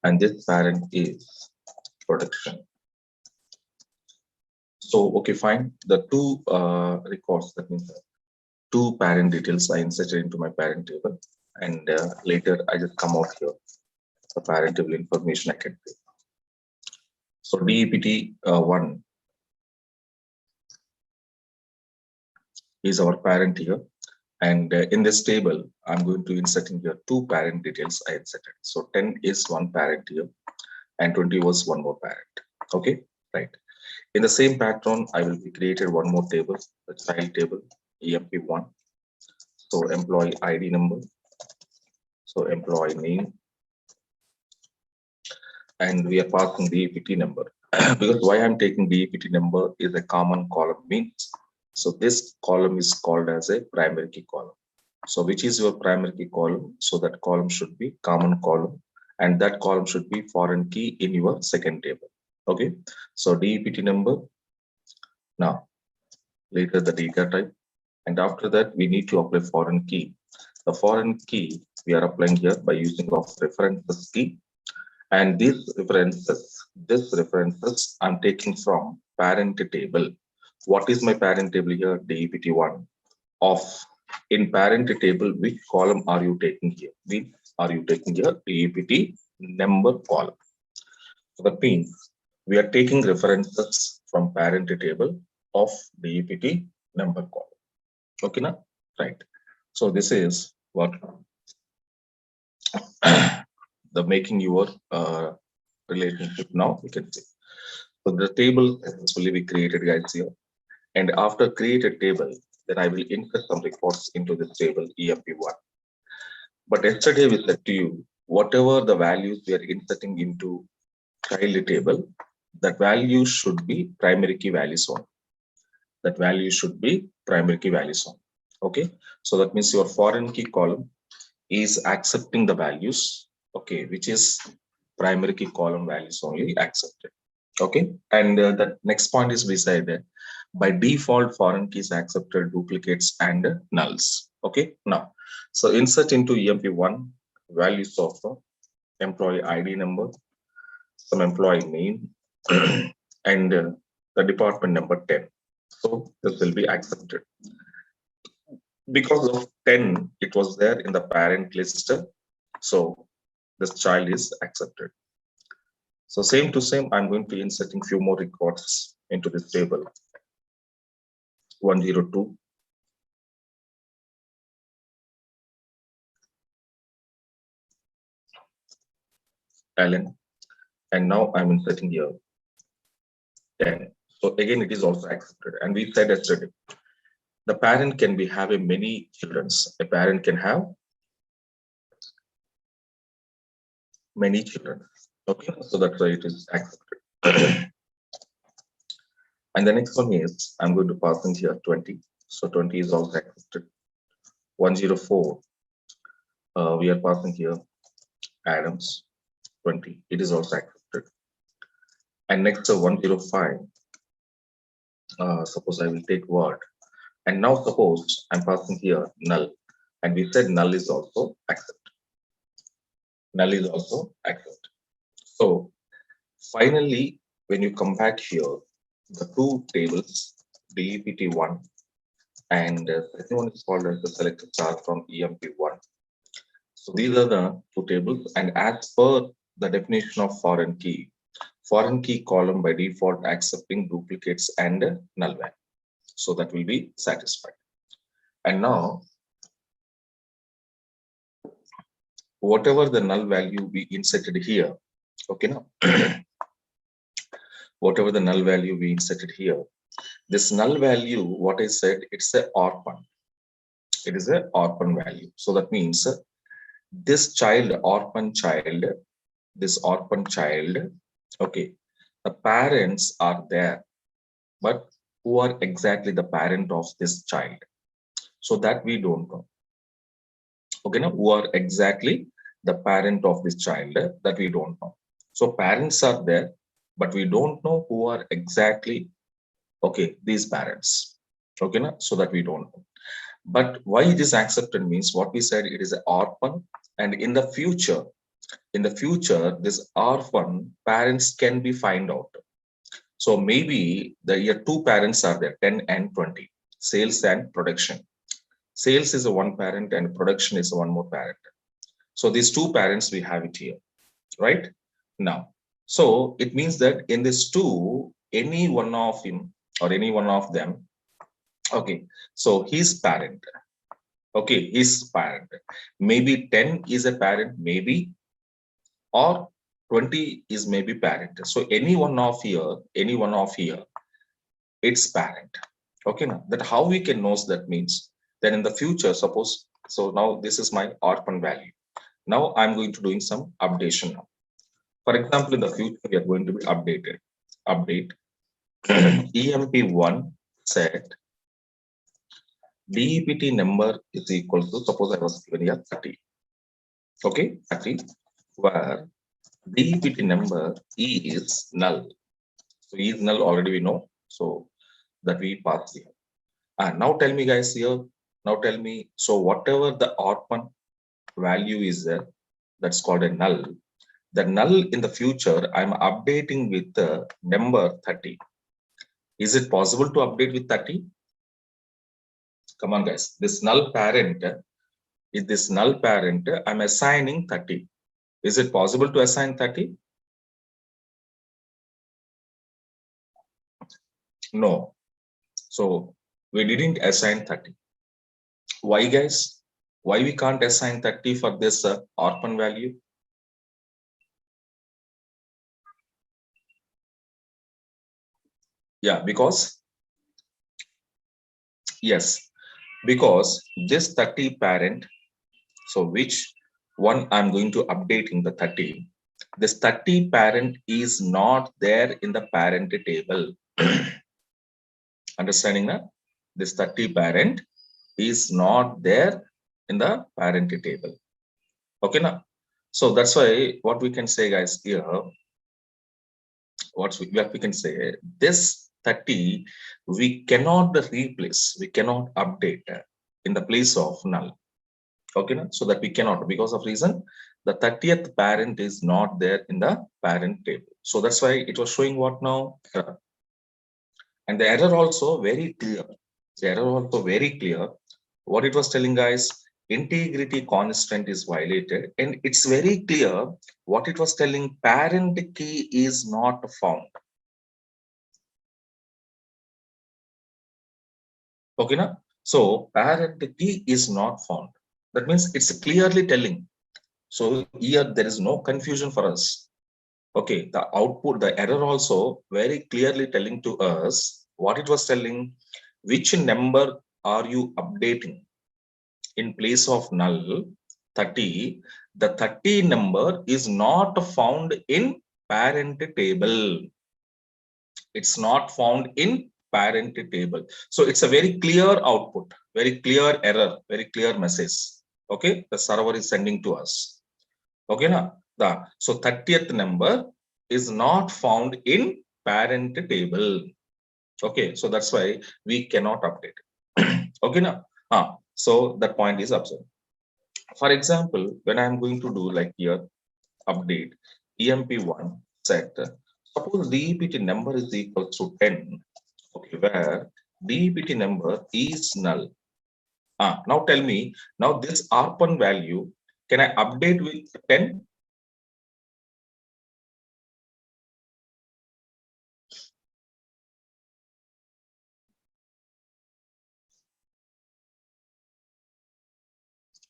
and this parent is production. So, okay, fine. The two records, that means two parent details I inserted into my parent table, and later I just come out here the parent table information I can take. So DEPT1 is our parent here, and in this table I'm going to insert in here two parent details I inserted. So 10 is one parent here, and 20 was one more parent. Okay, right. In the same pattern, I will be created one more table, the child table, EMP1. So employee ID number, so employee name, and we are passing DEPT number. Because why I'm taking DEPT number is a common column means. So this column is called as a primary key column. So which is your primary key column? So that column should be common column, and that column should be foreign key in your second table. Okay, so DEPT number. Now later the data type, and after that we need to apply foreign key. The foreign key we are applying here by using of references key, and these references I'm taking from parent table. What is my parent table here? DEPT1. Of in parent table, which column are you taking here? Which are you taking here? DEPT number column. So that means we are taking references from parent table of DEPT number column. Okay, now, right. So this is what the making your relationship now we can see. So the table successfully we created, guys, here. And after created table, then I will insert some records into this table EMP1. But yesterday we said to you, whatever the values we are inserting into child table, that value should be primary key values only. That value should be primary key values only. Okay, so that means your foreign key column is accepting the values, okay, which is primary key column values only accepted. Okay, and the next point is beside that by default foreign keys accepted duplicates and nulls. Okay, now so insert into EMP1 values of employee ID number, some employee name, and the department number 10. So this will be accepted. Because of 10, it was there in the parent list. So this child is accepted. So same to same, I'm going to inserting few more records into this table. 102. Alan. And now I'm inserting here 10. So again, it is also accepted. And we said yesterday, the parent can be having many children. A parent can have many children. Okay, so that's why it is accepted. And the next one is I'm going to pass in here 20. So 20 is also accepted. 104. We are passing here Adams 20. It is also accepted. And next 105. Suppose I will take word. And now suppose I'm passing here null. And we said null is also accepted. Null is also accepted. So finally, when you come back here, the two tables, DEPT1 and second one is called as the selected star from EMP1. So these are the two tables, and as per the definition of foreign key column by default accepting duplicates and null value. So that will be satisfied. And now, whatever the null value we inserted here, okay, now whatever the null value we inserted here, this null value, what I said, it's a orphan. It is a orphan value. So that means this child, orphan child, okay, the parents are there, but who are exactly the parent of this child? So that we don't know. Okay, now who are exactly the parent of this child? That we don't know. So parents are there, but we don't know who are exactly, okay, these parents. Okay, now so that we don't know. But why it is accepted means what we said, it is an orphan, and in the future In the future, this orphan parents can be find out. So maybe the year two parents are there, 10 and 20, sales and production. Sales is a one parent and production is a one more parent. So these two parents, we have it here, right? Now, so it means that in this two, any one of him or any one of them, okay, so his parent, okay, his parent, maybe 10 is a parent, maybe, or 20 is maybe parent. So any one of here, its parent. Okay, now that how we can know that means then in the future, suppose, so now this is my orphan value. Now I'm going to doing some updation now. For example, in the future, we are going to be updated. Update EMP1 set DEPT number is equal to, suppose I was given here 30. Okay, 30, where DEPT number is null. So E is null already we know. So that we pass here. And now tell me guys here, now tell me, so whatever the orphan value is there, that's called a null. The null in the future, I'm updating with the number 30. Is it possible to update with 30? Come on guys, this null parent, is this null parent, I'm assigning 30. Is it possible to assign 30? No. So we didn't assign 30. Why guys? Why we can't assign 30 for this orphan value? Yeah, because, yes, because this 30 parent, so which one I'm going to update in the 30, this 30 parent is not there in the parent table. Understanding that? This 30 parent is not there in the parent table. Okay, now. So that's why what we can say, guys, here, what we can say, this 30 we cannot replace, we cannot update in the place of null. Okay, now? So that we cannot, because of reason, the 30th parent is not there in the parent table. So that's why it was showing what now? And the error also very clear. The error also very clear. What it was telling, guys, integrity constraint is violated, and it's very clear what it was telling, parent key is not found. Okay, now? So parent key is not found. That means it's clearly telling. So here there is no confusion for us. Okay, the output, the error also very clearly telling to us what it was telling, which number are you updating in place of null 30. The 30 number is not found in parent table. It's not found in parent table. So it's a very clear output, very clear error, very clear message. Okay, the server is sending to us. Okay, now so 30th number is not found in parent table. Okay, so that's why we cannot update. Okay, now so that point is observed. For example, when I'm going to do like here update EMP1 set, suppose DEPT number is equal to 10. Okay, where DEPT number is null. Now tell me, now this orphan value, can I update with 10?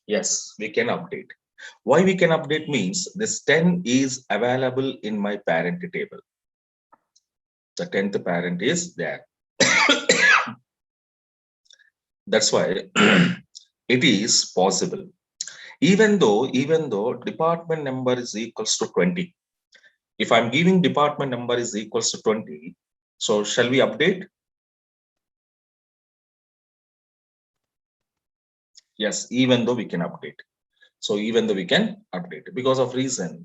Yes, we can update. Why we can update means this 10 is available in my parent table. The 10th parent is there. That's why it is possible. Even though department number is equals to 20. If I'm giving department number is equals to 20, so shall we update? Yes, even though we can update. So even though we can update because of reason,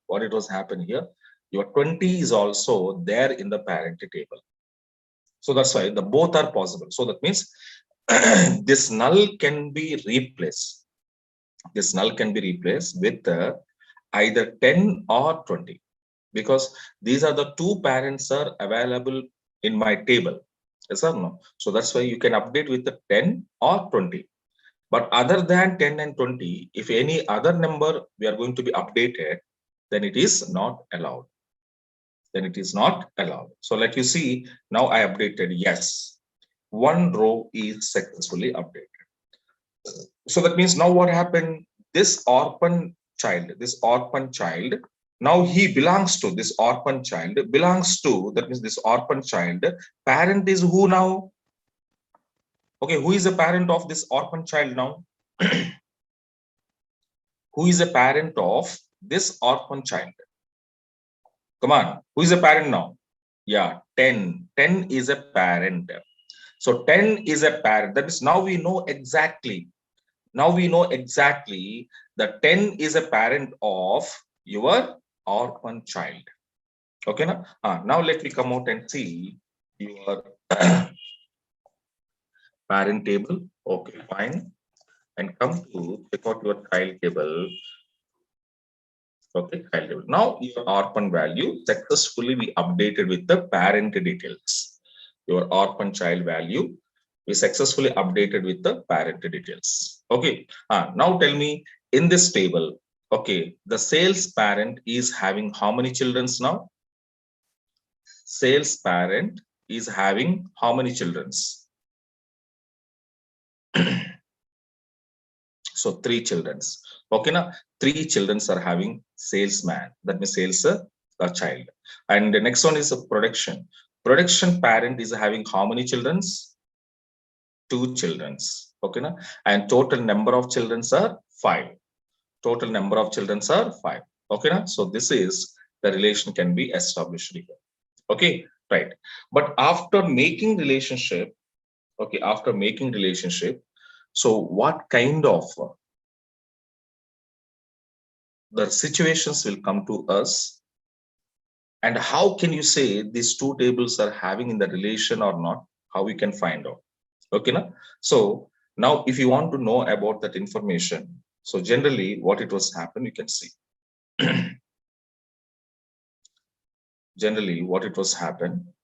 what it was happen here, your 20 is also there in the parent table. So that's why the both are possible. So that means this null can be replaced. This null can be replaced with either 10 or 20, because these are the two parents are available in my table. Yes or no? So that's why you can update with the 10 or 20. But other than 10 and 20, if any other number we are going to be updated, then it is not allowed. Then it is not allowed. So let you see, now I updated, yes, one row is successfully updated. So that means now what happened? This orphan child, now he belongs to this orphan child, belongs to, that means this orphan child, parent is who now? Okay, who is the parent of this orphan child now? Who is a parent of this orphan child? Come on, who is a parent now? Yeah, 10. 10 is a parent. So 10 is a parent. That means now we know exactly. Now we know exactly that 10 is a parent of your orphan child. Okay, now let me come out and see your parent table. Okay, fine. And come to check out your child table. Okay, child table. Now your orphan value successfully we updated with the parent details. Your orphan child value we successfully updated with the parent details. Okay, now tell me in this table, okay, the sales parent is having how many children now? Sales parent is having how many children? So 3 children. Okay, now 3 children are having salesman. That means sales a child. And the next one is a production. Production parent is having how many children? 2 children. Okay, now and total number of children are 5. Total number of children are 5. Okay, now so this is the relation can be established here. Okay, right. But after making relationship, okay, after making relationship, so what kind of the situations will come to us, and how can you say these two tables are having in the relation or not? How we can find out? Okay, now so now if you want to know about that information, so generally what it was happen, you can see. Generally what it was happen.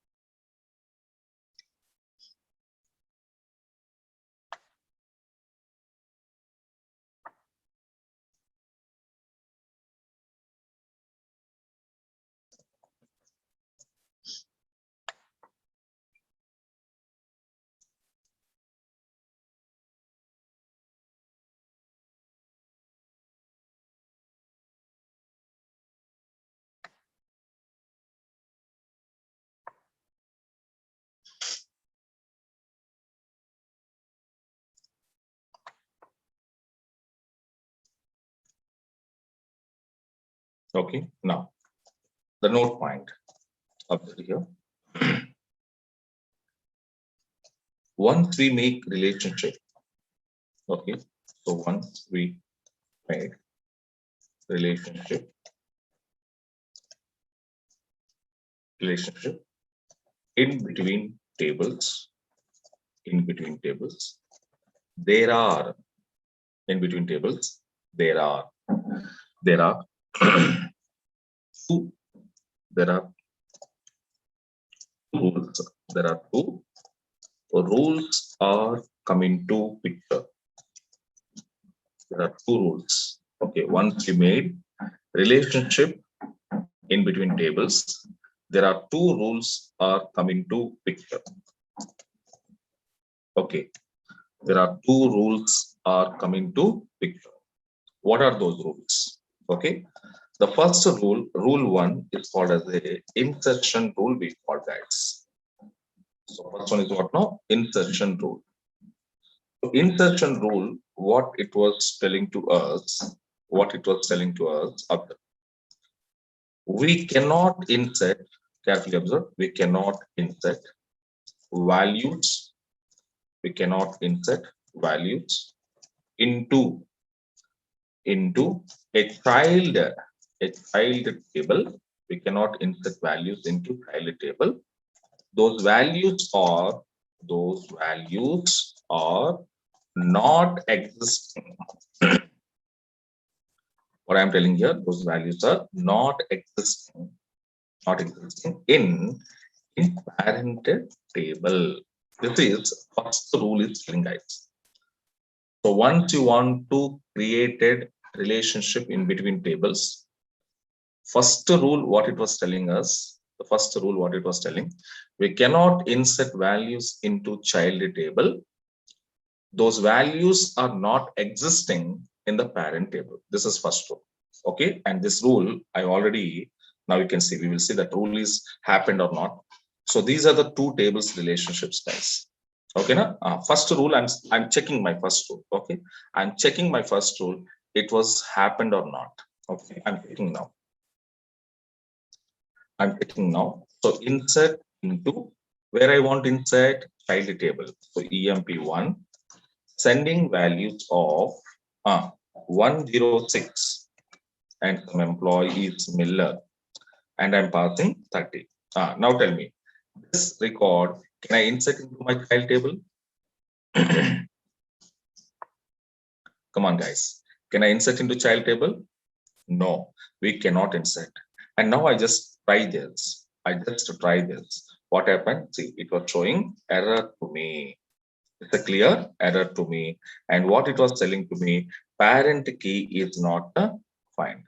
Okay, now the note point up here. Once we make relationship, okay, so once we make relationship in between tables, there are in between tables there are two there are rules. There are two rules are coming to picture. There are two rules. Okay, once you made relationship in between tables, there are two rules are coming to picture. Okay, there are two rules are coming to picture. What are those rules? Okay, the first rule, rule 1, is called as a insertion rule. We call that. So first one is what now? Insertion rule. So insertion rule, what it was telling to us, we cannot insert, carefully observe, we cannot insert values, into a child table. We cannot insert values into child table. Those values are not existing. What I'm telling here, those values are not existing in parented table. This is first rule is telling, guys. So once you want to create a relationship in between tables, first rule what it was telling us, the first rule what it was telling, we cannot insert values into child table. Those values are not existing in the parent table. This is first rule. Okay, and this rule I already, now you can see, we will see that rule is happened or not. So these are the two tables relationships, guys. Okay, now first rule, I'm checking my first rule. Okay, I'm checking my first rule. It was happened or not. Okay, I'm checking now. I'm checking now. So insert into where I want insert child table. So EMP1 sending values of 106 and some employee is Miller and I'm passing 30. Now tell me, this record, can I insert into my child table? Come on, guys. Can I insert into child table? No, we cannot insert. And now I just try this. What happened? See, it was showing error to me. It's a clear error to me. And what it was telling to me, parent key is not find.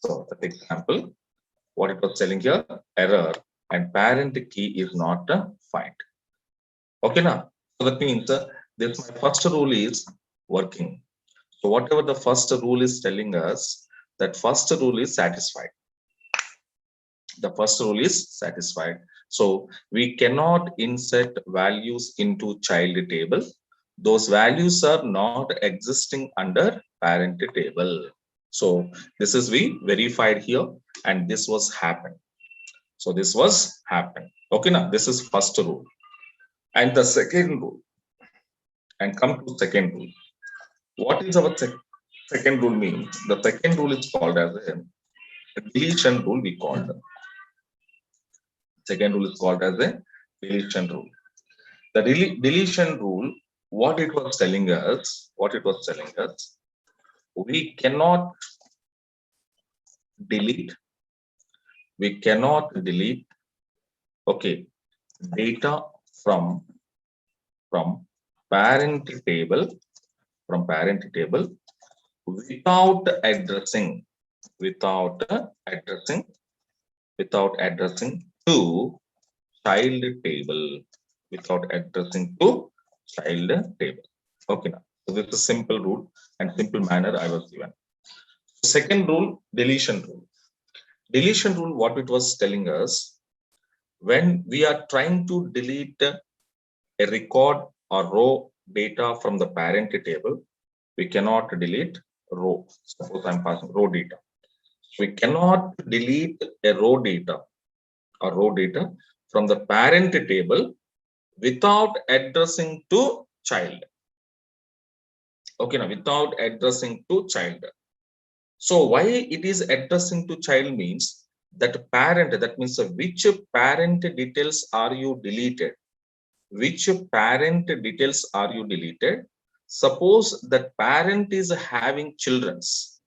So the example, what it was telling here, error and parent key is not find. Okay, now, so that means this my first rule is working. So whatever the first rule is telling us, that first rule is satisfied. The first rule is satisfied. So we cannot insert values into child table. Those values are not existing under parent table. So this is we verified here and this was happened. So this was happened. Okay, now this is first rule. And the second rule, and come to second rule. What is our second rule means? The second rule is called as a deletion rule, we call it. Second rule is called as a deletion rule. The deletion rule, what it was telling us, we cannot delete, okay, data from parent table, without addressing to child table, Okay, now so this is a simple rule and simple manner I was given. Second rule, deletion rule. Deletion rule, what it was telling us, when we are trying to delete a record or row data from the parent table, we cannot delete row. Suppose I'm passing row data. We cannot delete a row data from the parent table without addressing to child. Okay, now without addressing to child. So why it is addressing to child means that parent, that means which parent details are you deleted? Which parent details are you deleted? Suppose that parent is having children's,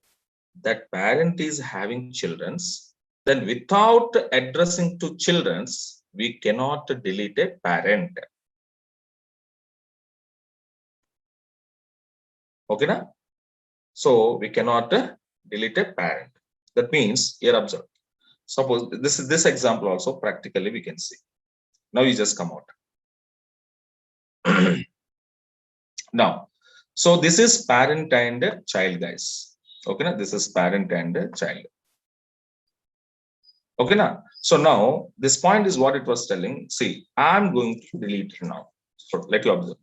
then without addressing to children's, we cannot delete a parent. Okay, na? So we cannot delete a parent. That means here observe. Suppose this example also practically we can see. Now you just come out. Now, so this is parent and child, guys. Okay, na? This is parent and child. Okay, now. So now this point is what it was telling. See, I'm going to delete now. So let you observe.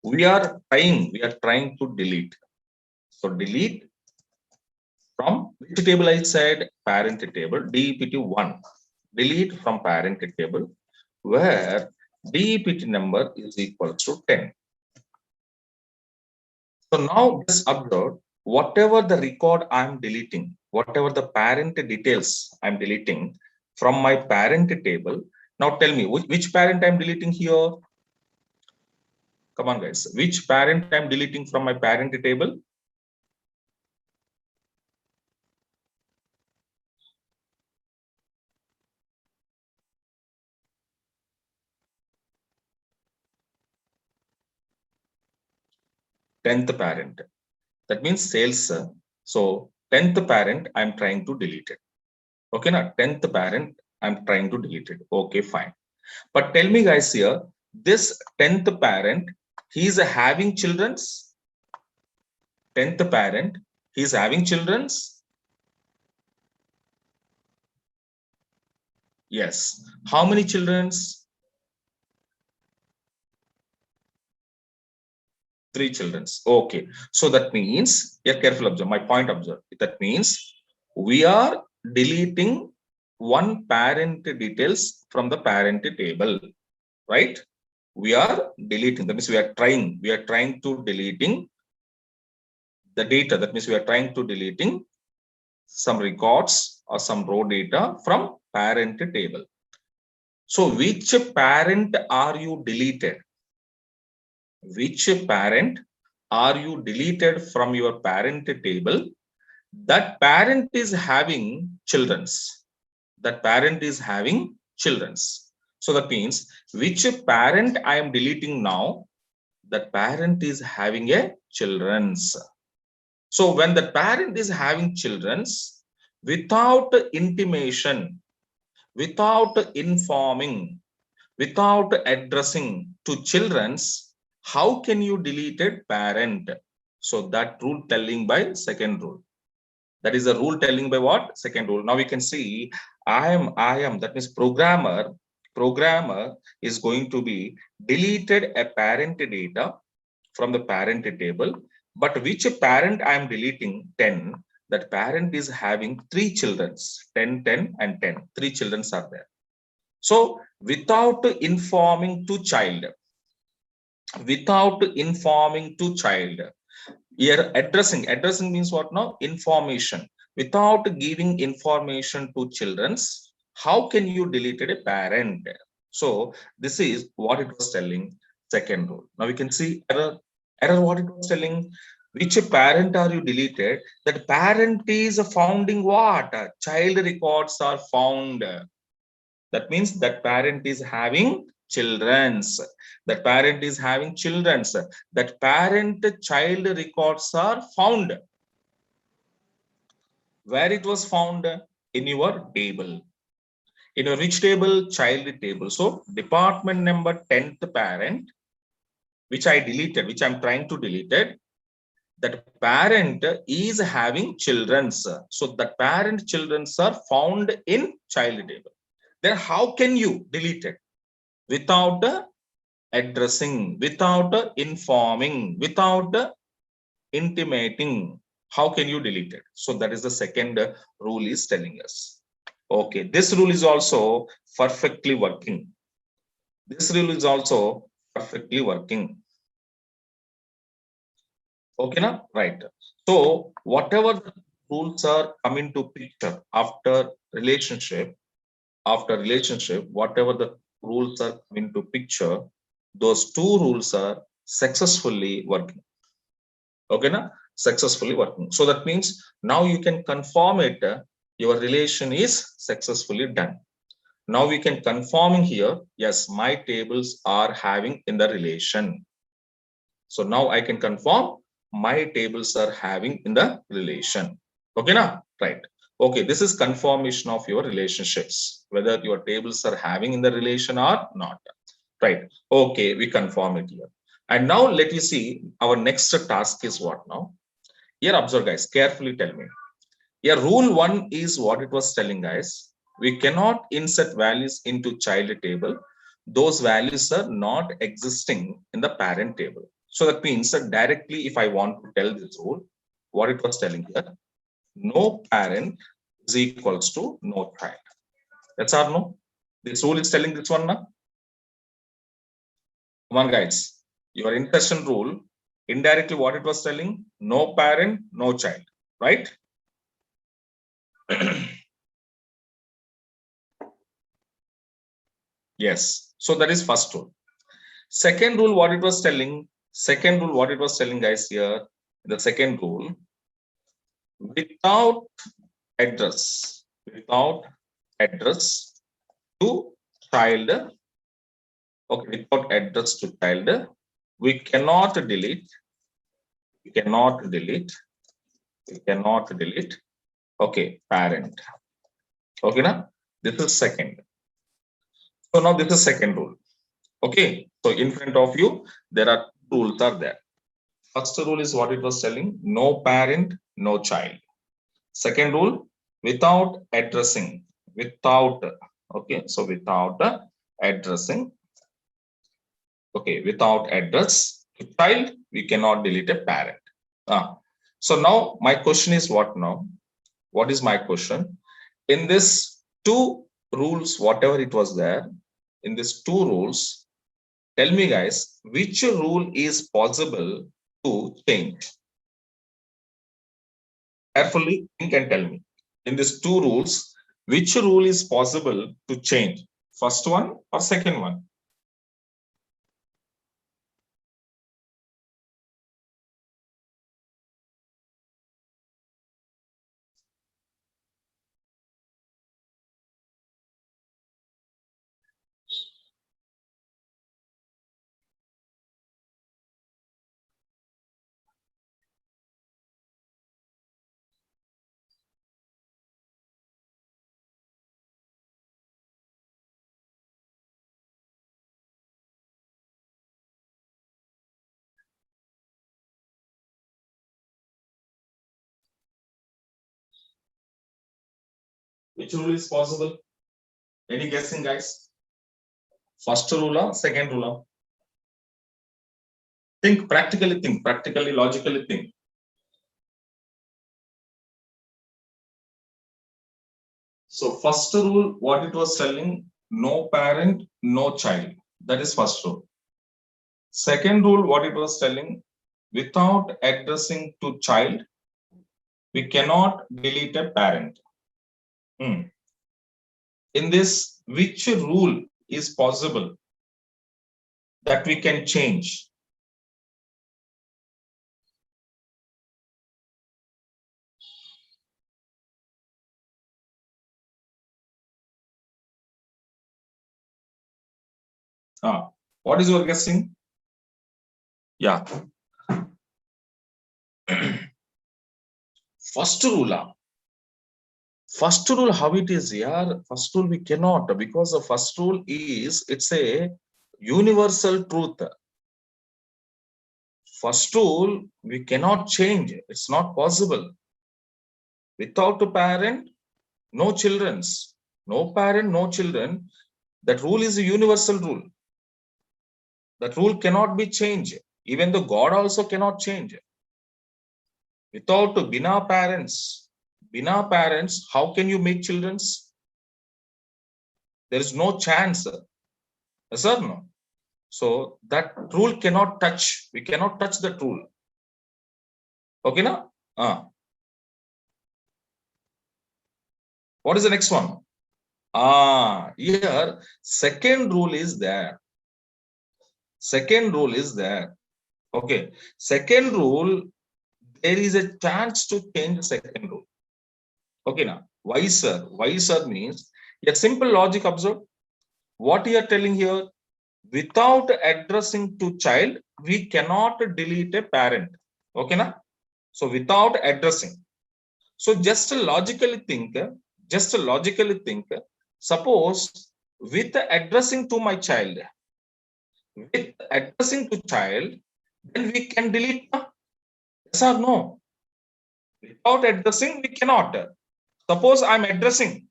We are trying to delete. So delete from which table I said? Parent table, DEPT1. Delete from parent table where DEPT number is equal to 10. So now just observe, whatever the record I'm deleting, whatever the parent details I'm deleting from my parent table. Now tell me which parent I'm deleting here. Come on, guys. Which parent I'm deleting from my parent table? 10th parent. That means sales. So 10th parent, I'm trying to delete it. Okay, now 10th parent, I'm trying to delete it. Okay, fine. But tell me guys here, this 10th parent, he's having children's. 10th parent, he's having children's. Yes. How many children's? 3 children's. Okay. So that means, yeah, careful observe, my point observe. That means we are deleting one parent details from the parent table, right? We are deleting, that means we are trying to deleting the data. That means we are trying to deleting some records or some raw data from parent table. So which parent are you deleted? Which parent are you deleted from your parent table? That parent is having children's. That parent is having children's. So that means which parent I am deleting now, that parent is having a children's. So when the parent is having children's, without intimation, without informing, without addressing to children's, how can you delete a parent? So that rule telling by second rule. That is a rule telling by what? Second rule. Now we can see I am, that means programmer is going to be deleted a parent data from the parent table, but which parent I am deleting? 10. That parent is having 3 children, 10, 10 and 10. 3 children are there. So without informing to child, here addressing means what now? Information. Without giving information to children's, how can you delete a parent? So this is what it was telling, second rule. Now we can see error what it was telling. Which parent are you deleted? That parent is founding what? Child records are found. That means that parent is having children's. That parent is having children's. That parent child records are found. Where it was found? In your table. In your which table? Child table. So department number 10th parent, which I deleted, which I'm trying to delete it, that parent is having children's. So the parent children's are found in child table. Then how can you delete it? Without addressing, without informing, without intimating. How can you delete it? So that is the second rule is telling us. Okay, this rule is also perfectly working. This rule is also perfectly working. Okay, now right. So whatever the rules are coming to picture after relationship, whatever the rules are coming to picture, those 2 rules are successfully working. Okay, na? Successfully working. So that means now you can confirm it, your relation is successfully done. Now we can confirming here, yes, my tables are having in the relation. So now I can confirm my tables are having in the relation. Okay, now right. Okay, this is confirmation of your relationships, whether your tables are having in the relation or not. Right. Okay, we confirm it here. And now let you see our next task is what now? Here observe guys, carefully tell me. Here rule 1 is what it was telling guys. We cannot insert values into child table. Those values are not existing in the parent table. So that means that directly if I want to tell this rule, what it was telling here, no parent is equals to no child. That's our no. This rule is telling this one now. Come on guys, your insertion rule, indirectly what it was telling, no parent, no child, right? Yes, so that is first rule. Second rule, what it was telling, guys here, the second rule, without address to child, okay, without address to child, we cannot delete We cannot delete. We cannot delete. Okay, parent. Okay, now this is second. So now this is second rule. Okay, so in front of you, there are rules are there. First rule is what it was telling: no parent, no child. Second rule, without addressing, without, okay, so without addressing, okay, without address child, we cannot delete a parent. So now my question is what now? What is my question? In this two rules, whatever it was there, in these two rules, tell me guys, which rule is possible to change? Carefully think and tell me. In these two rules, which rule is possible to change? First one or second one? Which rule is possible? Any guessing, guys? First rule or second rule? Think, practically, logically think. So first rule, what it was telling, no parent, no child. That is first rule. Second rule, what it was telling, without addressing to child, we cannot delete a parent. In this, which rule is possible that we can change? What is your guessing? Yeah. First rule. First rule, how it is here? First rule, we cannot, because the first rule is, it's a universal truth. First rule, we cannot change. It's not possible. Without a parent, no children's. No parent, no children. That rule is a universal rule. That rule cannot be changed. Even the God also cannot change. Without bina parents, how can you make children's? There is no chance. Yes or no? So that rule cannot touch. We cannot touch that rule. Okay, now? What is the next one? Here, second rule is there. Second rule is there. Okay. Second rule, there is a chance to change the second rule. Okay, now. Why, sir? Why, sir, means a simple logic. Observe what you are telling here. Without addressing to child, we cannot delete a parent. Okay, na? So without addressing. So just logically think, suppose with addressing to my child, then we can delete. Yes or no? Without addressing, we cannot. Suppose I'm addressing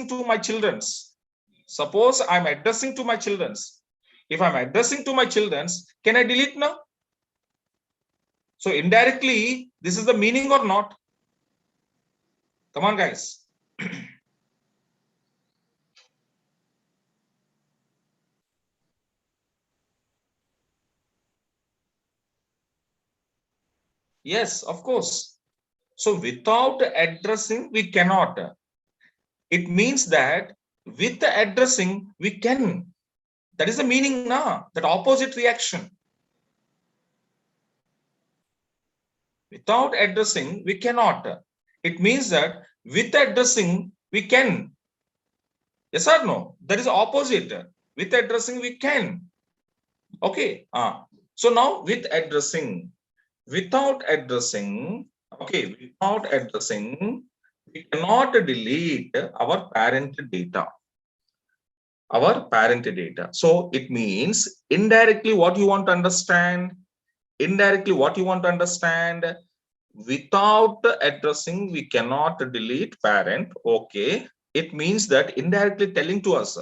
to my children's. If I'm addressing to my children's, can I delete now? So indirectly, this is the meaning or not? Come on, guys. Yes, of course. So without addressing, we cannot. It means that with the addressing, we can. That is the meaning now, that opposite reaction. Without addressing, we cannot. It means that with addressing, we can. Yes or no? That is opposite. With addressing, we can. Okay. So now with addressing, without addressing, okay, without addressing, we cannot delete our parent data. So it means indirectly what you want to understand, without addressing, we cannot delete parent. Okay. It means that indirectly telling to us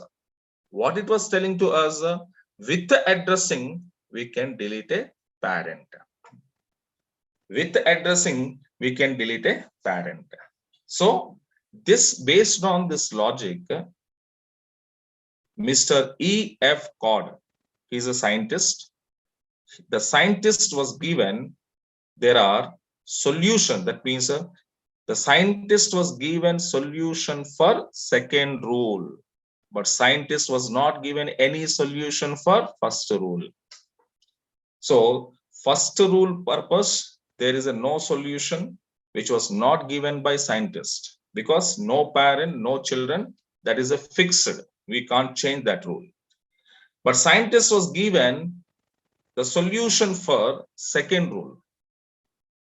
what it was telling to us, with addressing, we can delete a parent. With addressing, we can delete a parent. So this, based on this logic, Mr. E.F. Codd, he's a scientist. The scientist was given, there are solution. That means the scientist was given solution for second rule, but scientist was not given any solution for first rule. So first rule purpose, there is a no solution which was not given by scientist, because no parent, no children, that is a fixed. We can't change that rule. But scientist was given the solution for second rule.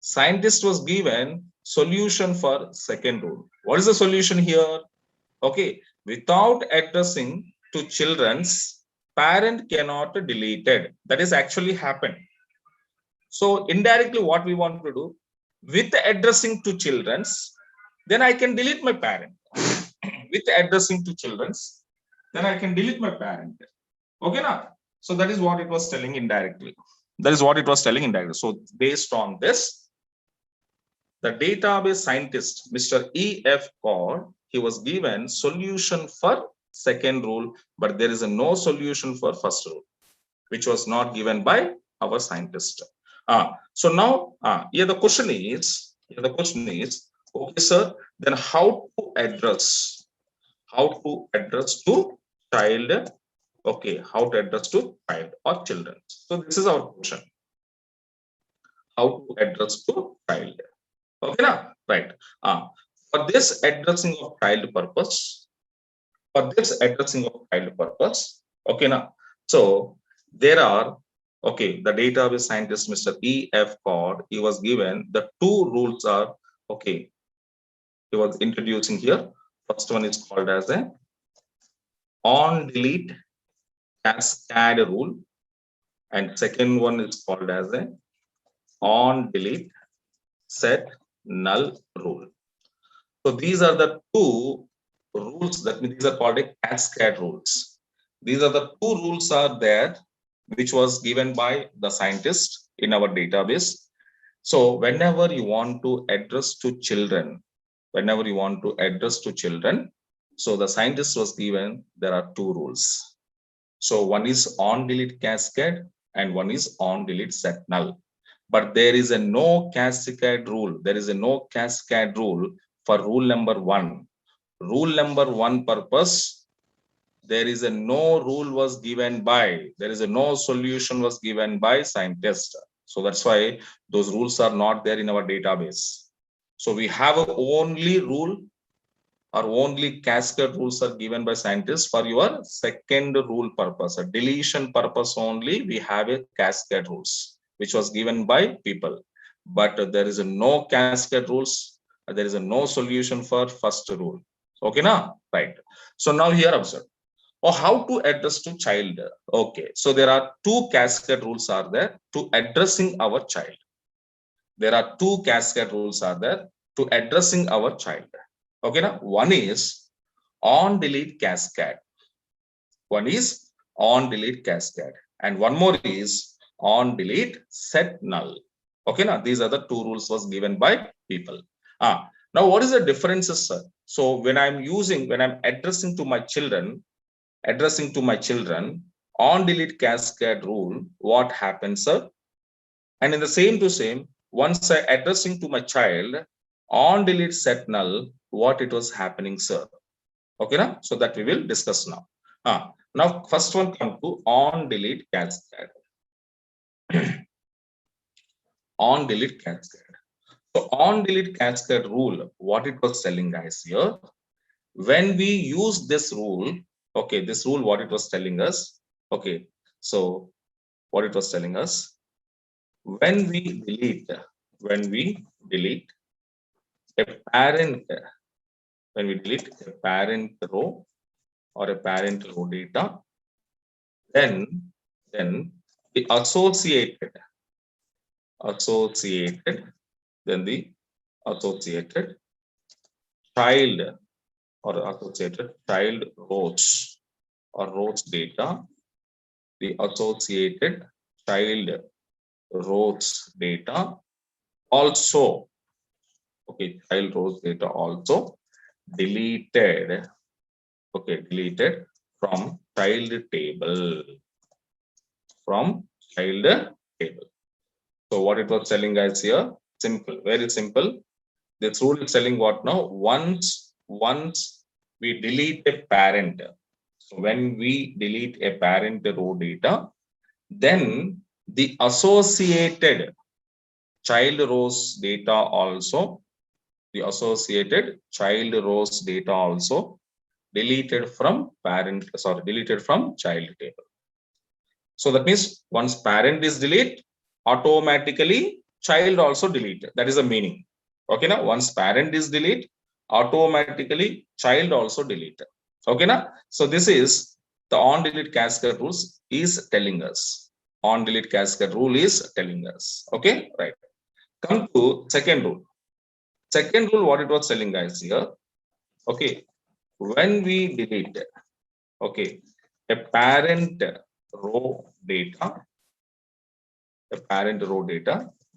Scientist was given solution for second rule. What is the solution here? Okay, without addressing to children's, parent cannot deleted. That is actually happened. So indirectly what we want to do, with addressing to children's, then I can delete my parent. With addressing to children's, then I can delete my parent. Okay, now. So that is what it was telling indirectly. So based on this, the database scientist, Mr. E.F. Codd, he was given solution for second rule, but there is a no solution for first rule, which was not given by our scientist. So now here the question is, okay, sir, then how to address to child? Okay, how to address to child or children? So this is our question. How to address to child? Okay, now, right. For this addressing of child purpose, okay, now, so there are, okay, the database scientist, Mr. E.F. Codd, he was given the two rules are, okay, he was introducing here. First one is called as a on delete cascade rule, and second one is called as a on delete set null rule. So these are the two rules, that means these are called a cascade rules. These are the two rules are there, which was given by the scientist in our database. So whenever you want to address to children, so the scientist was given, there are two rules. So one is on delete cascade and one is on delete set null. But there is a no cascade rule. For rule number one. Rule number one purpose, there is a no rule was given by, there is a no solution was given by scientist. So that's why those rules are not there in our database. So we have a only rule or only cascade rules are given by scientists for your second rule purpose. A deletion purpose only, we have a cascade rules, which was given by people. But there is a no cascade rules. There is a no solution for first rule. Okay, now, right. So now here observe. Or how to address to child. Okay, so there are two cascade rules are there to addressing our child. There are two cascade rules are there to addressing our child. Okay, now one is on delete cascade. And one more is on delete set null. Okay, now these are the two rules was given by people. Now what is the differences, sir? So when I'm addressing to my children, on delete cascade rule, what happens, sir? And in the same, once I addressing to my child, on delete set null, what it was happening, sir? Okay, now, so that we will discuss now. Now first one come to on delete cascade. On delete cascade. So on delete cascade rule, what it was telling, guys, here, when we use this rule, okay, this rule, what it was telling us, okay, so what it was telling us, when we delete a parent, when we delete a parent row or a parent row data, then the associated then the associated child or associated child rows or rows data, the associated child rows data also, okay, child rows data also deleted, okay, deleted from child table, from child table. So what it was telling guys here, simple, very simple. This rule is telling what now? Once we delete a parent, so when we delete a parent row data, then the associated child rows data also, the associated child rows data also deleted from parent, sorry, deleted from child table. So that means once parent is deleted, automatically child also deleted. That is the meaning. Okay, now once parent is deleted, automatically child also deleted. Okay, now so this is the on delete cascade rules is telling us. On delete cascade rule is telling us. Okay, right. Come to second rule. Second rule, what it was telling guys here. Okay, when we delete, okay, a parent row data,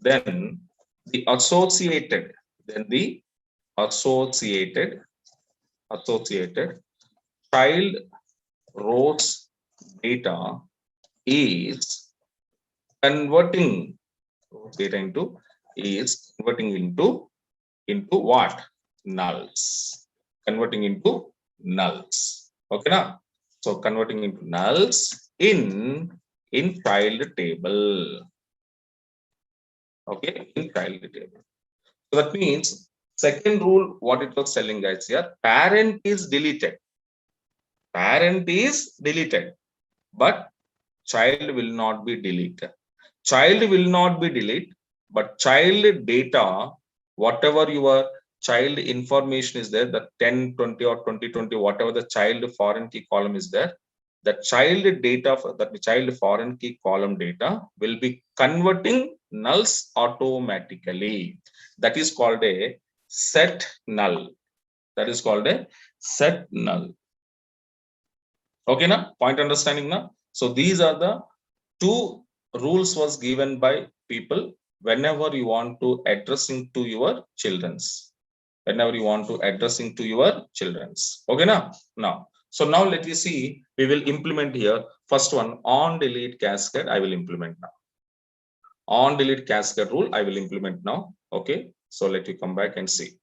then the associated, child rows data is converting data into what? Nulls. Converting into nulls. Okay, now so converting into nulls in child table. Okay, in child table. So that means second rule, what it was telling guys here, parent is deleted, but child will not be deleted. Child will not be deleted, but child data, whatever your child information is there, the 10, 20 or 20, 20, whatever the child foreign key column is there, the child data, that the child foreign key column data will be converting nulls automatically. That is called a set null. That is called a set null. Okay, now point understanding now. So these are the two rules was given by people whenever you want to addressing to your children's, okay, now so now let me see, we will implement here. First one, on delete cascade, I will implement now. On delete cascade rule I will implement now. Okay, so let you come back and see.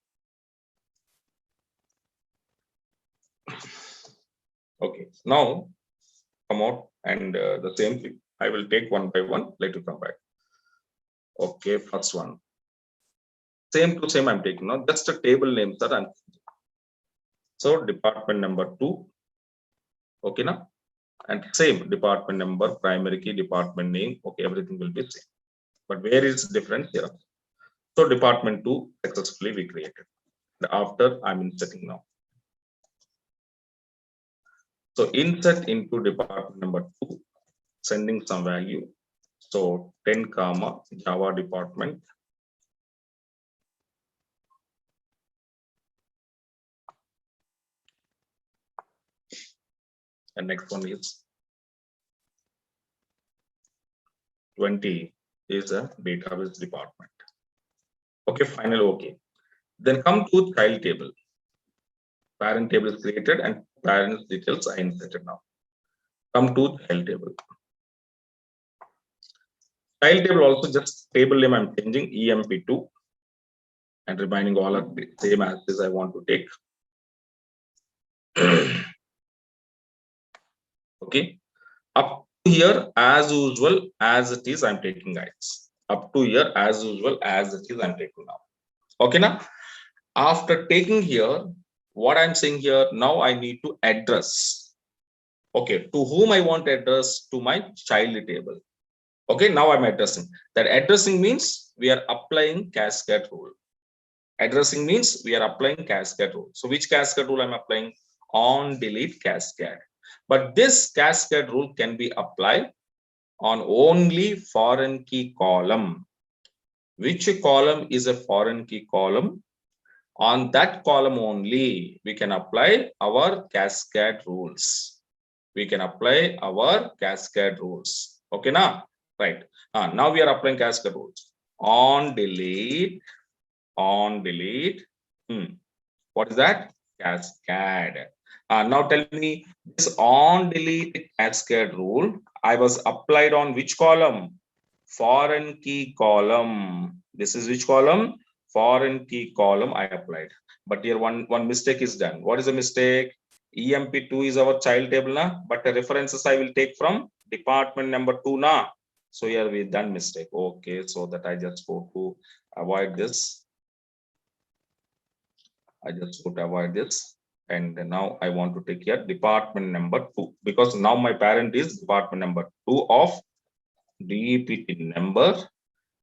Okay, now come out and the same thing I will take one by one. Let you come back. Okay, first one, same to same I'm taking now, just a table name that I'm, so department number 2. Okay, now and same department number, primary key, department name. Okay, everything will be same, but where is different here? So department 2 successfully we created. After I'm inserting now, so insert into department number 2, sending some value. So 10 comma Java department, and next one is 20 is a database department. Okay, final. Okay, then come to child table. Parent table is created and parents details are inserted now. Come to child table. Child table also just table name I'm changing, EMP2, and remaining all are the same as this I want to take. Okay, up to here as usual as it is I'm taking guys. Up to here as usual as it is I'm taking now. Okay, now after taking here, what I'm saying here, now I need to address. Okay, to whom I want to address? To my child table. Okay, now I'm addressing. That addressing means we are applying cascade rule. Addressing means we are applying cascade rule. So which cascade rule I'm applying? On delete cascade. But this cascade rule can be applied on only foreign key column. Which column is a foreign key column? On that column only we can apply our cascade rules. We can apply our cascade rules. Okay, now, right. Now we are applying cascade rules. On delete. What is that? Cascade. Now tell me, this on delete cascade rule, I was applied on which column? Foreign key column. This is which column? Foreign key column I applied. But here one mistake is done. What is the mistake? EMP2 is our child table, na? But the references I will take from department number 2, na? So here we done mistake. Okay, so that I just go to avoid this. I just would avoid this. And now I want to take here department number 2, because now my parent is department number 2 of DEPT number.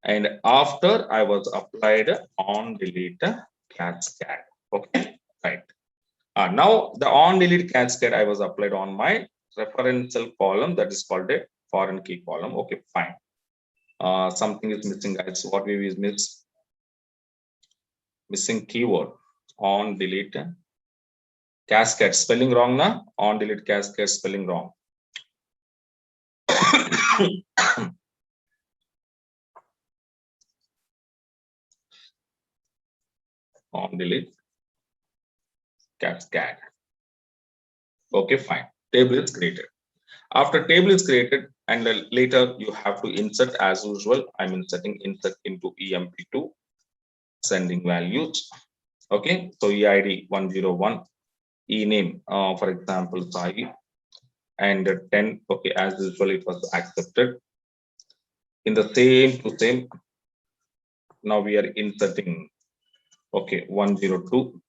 And after I was applied on delete cascade. Okay, right. Now the on delete cascade I was applied on my referential column, that is called a foreign key column. Okay, fine. Something is missing, guys. What we is missing keyword. On delete cascade, spelling wrong, na? On delete cascade, spelling wrong. On delete cascade. Okay, fine. Table is created. After table is created, and later you have to insert as usual. I'm inserting insert into EMP2, sending values. Okay, so EID 101, E name, for example, Sai, and 10. Okay, as usual, it was accepted. In the same, now we are inserting. Okay, 102.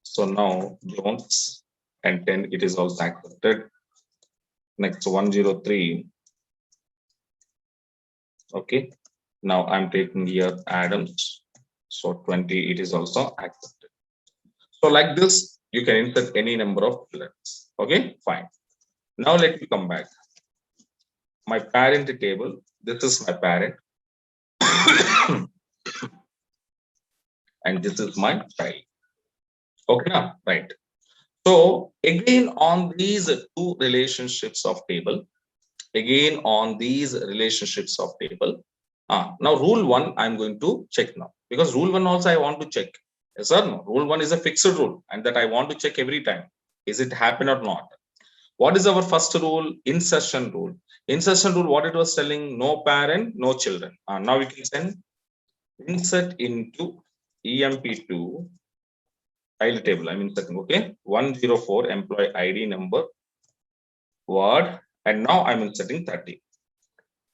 So now Jones and 10, it is also accepted. Next 103. Okay, now I'm taking here Adams. So 20, it is also accepted. So like this, you can insert any number of pillars. Okay, fine. Now let me come back. My parent table. This is my parent. And this is my child. Okay, now, right. So again, on these two relationships of table, now rule 1, I'm going to check now, because rule 1 also I want to check. Yes or no? Rule 1 is a fixed rule, and that I want to check every time. Is it happen or not? What is our first rule? Insertion rule. Insertion rule, what it was telling? No parent, no children. Now we can send insert into EMP2 child table. I'm inserting, okay, 104 employee ID number word, and now I'm inserting 30.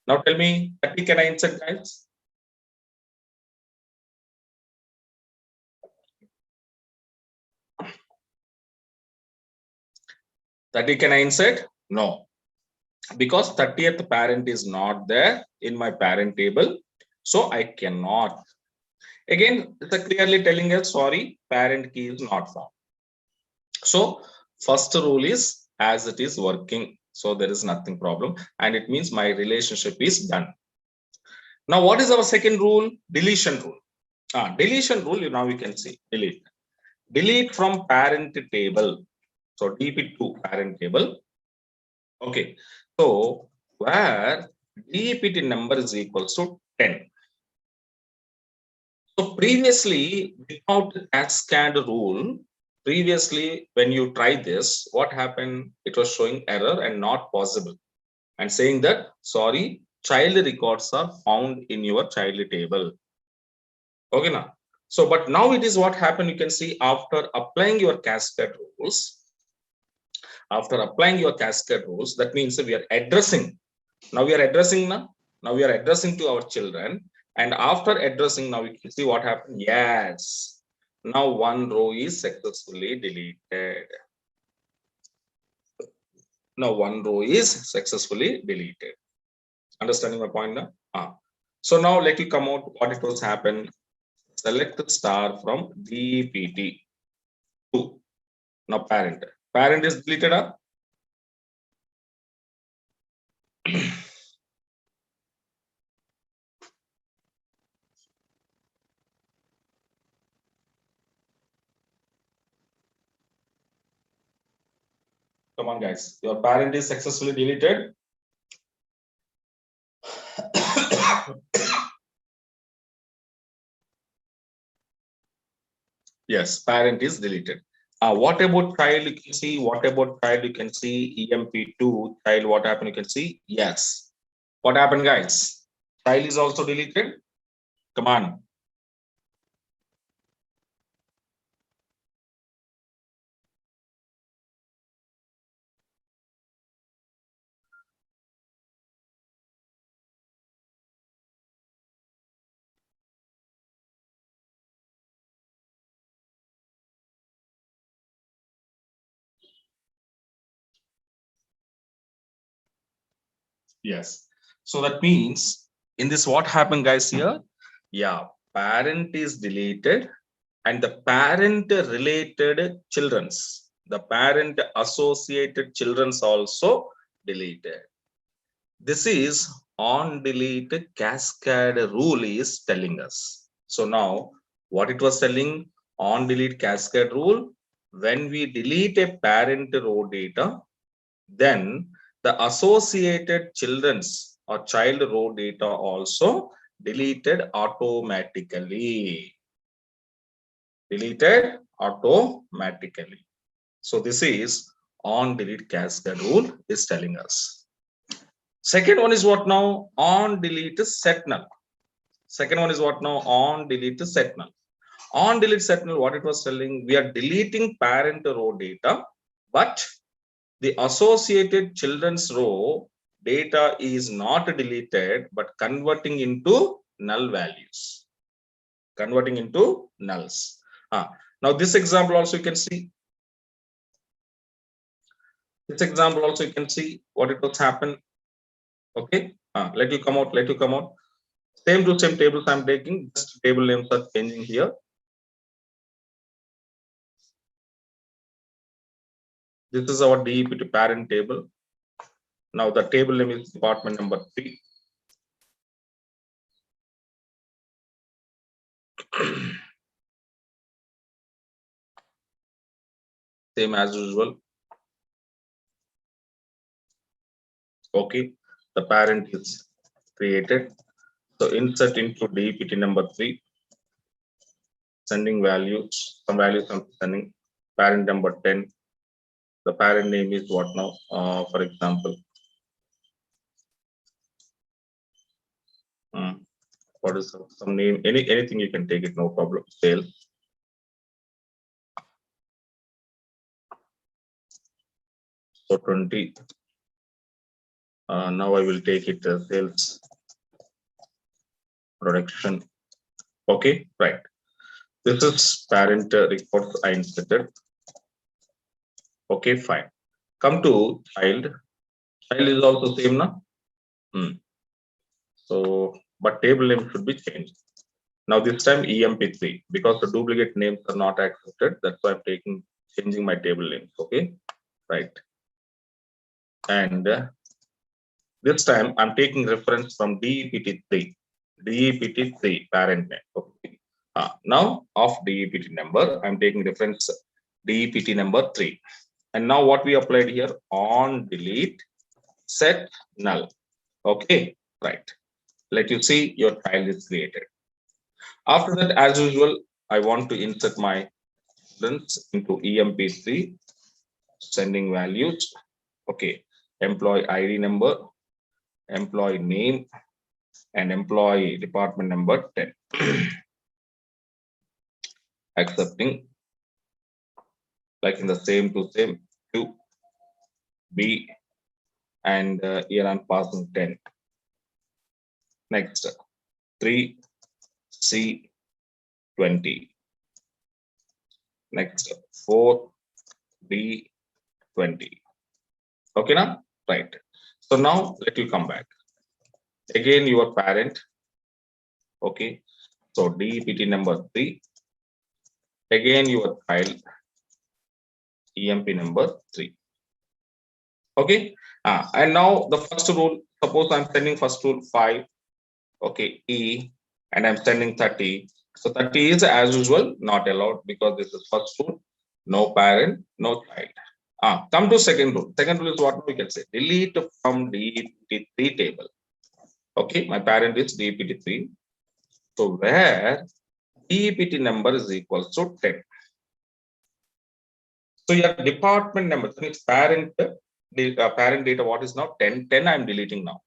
Now tell me, 30 can I insert, guys? Can I insert? No, because 30th parent is not there in my parent table, so I cannot. Again, it's clearly telling us, sorry, parent key is not found. So first rule is as it is working, so there is nothing problem, and it means my relationship is done. Now what is our second rule? Deletion rule. Deletion rule, now we can see delete from parent table. So DEPT2 parent table. Okay, so where DEPT number is equals to 10. So previously, without cascade rule, previously when you try this, what happened? It was showing error and not possible, and saying that, sorry, child records are found in your child table. Okay, now. So, but now it is what happened. You can see after applying your cascade rules. After applying your cascade rules, that means we are addressing. Now we are addressing now. Now we are addressing to our children. And after addressing, now we can see what happened. Yes. Now one row is successfully deleted. Now one row is successfully deleted. Understanding my point now? So now let you come out what it was happen. Select star from DPT 2. Now parent. Parent is deleted. Come on, guys. Your parent is successfully deleted. Yes, parent is deleted. What about child? You can see. What about child? You can see EMP2 child. What happened? You can see. Yes. What happened, guys? Child is also deleted. Come on. Yes. So that means in this, what happened, guys, here? Yeah, parent is deleted and the parent related children's, the parent associated children's also deleted. This is on delete cascade rule is telling us. So now what it was telling on delete cascade rule, when we delete a parent row data, then the associated children's or child row data also deleted automatically. Deleted automatically. So this is on delete cascade rule is telling us. Second one is what now? On delete set null. Second one is what now? On delete set null. On delete set null, what it was telling, we are deleting parent row data, but the associated children's row data is not deleted, but converting into null values. Converting into nulls. Now this example also you can see. This example also you can see what it was happen. Okay. Let you come out. Let you come out. Same to same tables I'm taking. Just table names are changing here. This is our DEPT parent table. Now the table name is department number 3. Same as usual. Okay, the parent is created. So insert into DEPT number 3. Sending values, some values I'm sending. Parent number 10. The parent name is what now? For example, what is some name? Anything you can take it, no problem. Sales. So 20. Now I will take it sales production. Okay, right. This is parent reports I inserted. Okay, fine. Come to child. Child is also same now. So, but table name should be changed. Now this time EMP3 because the duplicate names are not accepted. That's why I'm changing my table names. Okay, right. And this time I'm taking reference from DEPT3. DEPT3 parent name. Okay. Now of DEPT number, I'm taking reference DEPT number 3. And now what we applied here on delete set null. Okay, right. Let you see your child is created. After that, as usual, I want to insert my students into EMP3, sending values. Okay, employee ID number, employee name, and employee department number 10. Accepting, like in the same to same, 2, B, and here I'm passing 10. Next, 3, C, 20. Next, 4, B, 20. Okay, now? Right. So now let you come back. again your parent. Okay, so DEPT number 3, again your child, EMP number 3. Okay, and now the first rule, suppose I'm sending first rule 5, okay, E, and I'm sending 30. So 30 is as usual not allowed because this is first rule, no parent, no child. Come to second rule. Second rule is what we can say, delete from DEPT3 table. Okay, my parent is DEPT3. So where DEPT number is equal to 10. So your department number, so it's parent data, what is now 10? 10 I'm deleting now.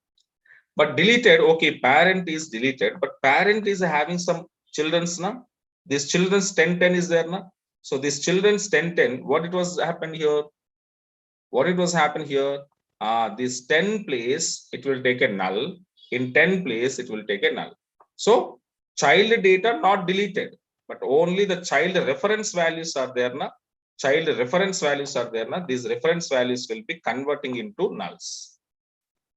But deleted, okay, parent is deleted, but parent is having some children's now. This children's 10, 10 is there now. So this children's 10, 10, what it was happened here? What it was happened here? This 10 place, it will take a null. In 10 place, it will take a null. So child data not deleted, but only the child reference values are there now. Child reference values are there now. These reference values will be converting into nulls.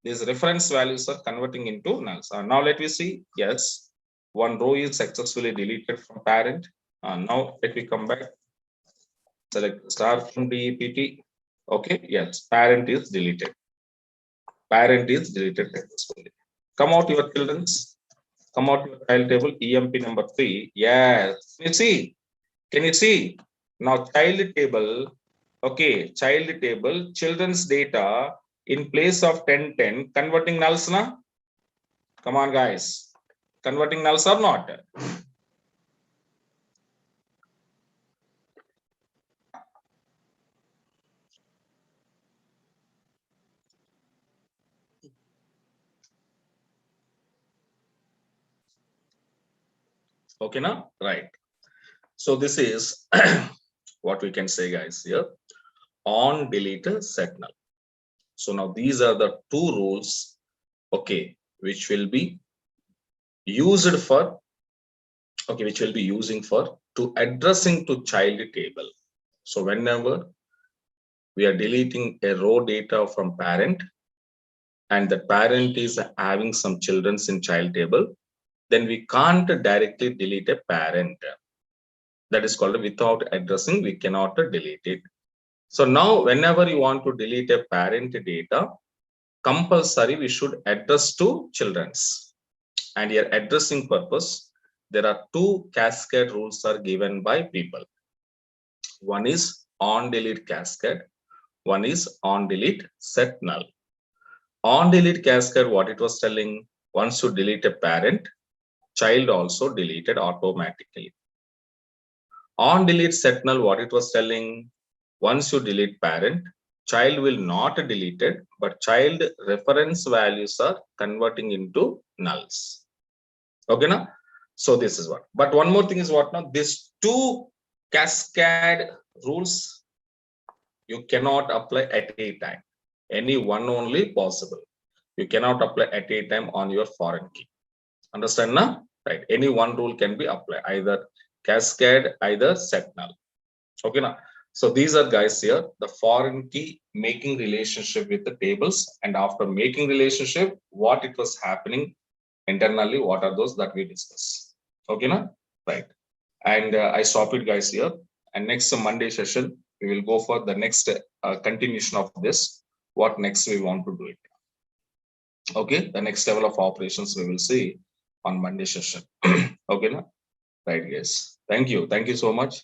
These reference values are converting into nulls. Now let me see. Yes, one row is successfully deleted from parent. Now let me come back. Select start from DEPT. Okay, yes, parent is deleted. Parent is deleted successfully. Come out your children's. Come out your child table, EMP number 3. Yes, can you see? Can you see? Now child table, okay, child table, children's data in place of 10, 10, converting nulls na? Come on guys, converting nulls or not? Okay, now, right. So this is what we can say guys here, on delete set null. So now these are the two rules, okay, which will be used for, okay, which will be using for to addressing to child table. So whenever we are deleting a row data from parent and the parent is having some children's in child table, then we can't directly delete a parent. That is called without addressing, we cannot delete it. So now whenever you want to delete a parent data, compulsory we should address to children's. And here addressing purpose, there are two cascade rules are given by people. One is on delete cascade, one is on delete set null. On delete cascade, what it was telling, once you delete a parent, child also deleted automatically. On delete set null, what it was telling, once you delete parent, child will not deleted, but child reference values are converting into nulls. Okay, now? So this is what. But one more thing is what now? These two cascade rules you cannot apply at a time. Any one only possible. You cannot apply at a time on your foreign key. Understand now? Right. Any one rule can be applied, either cascade, either set null. Okay now. So these are guys here, the foreign key making relationship with the tables, and after making relationship, what it was happening internally, what are those that we discuss. Okay now? Right. And I stop it guys here. And next Monday session, we will go for the next continuation of this. What next we want to do it. Okay, the next level of operations we will see on Monday session. Okay, now? Right, guys. Thank you. Thank you so much.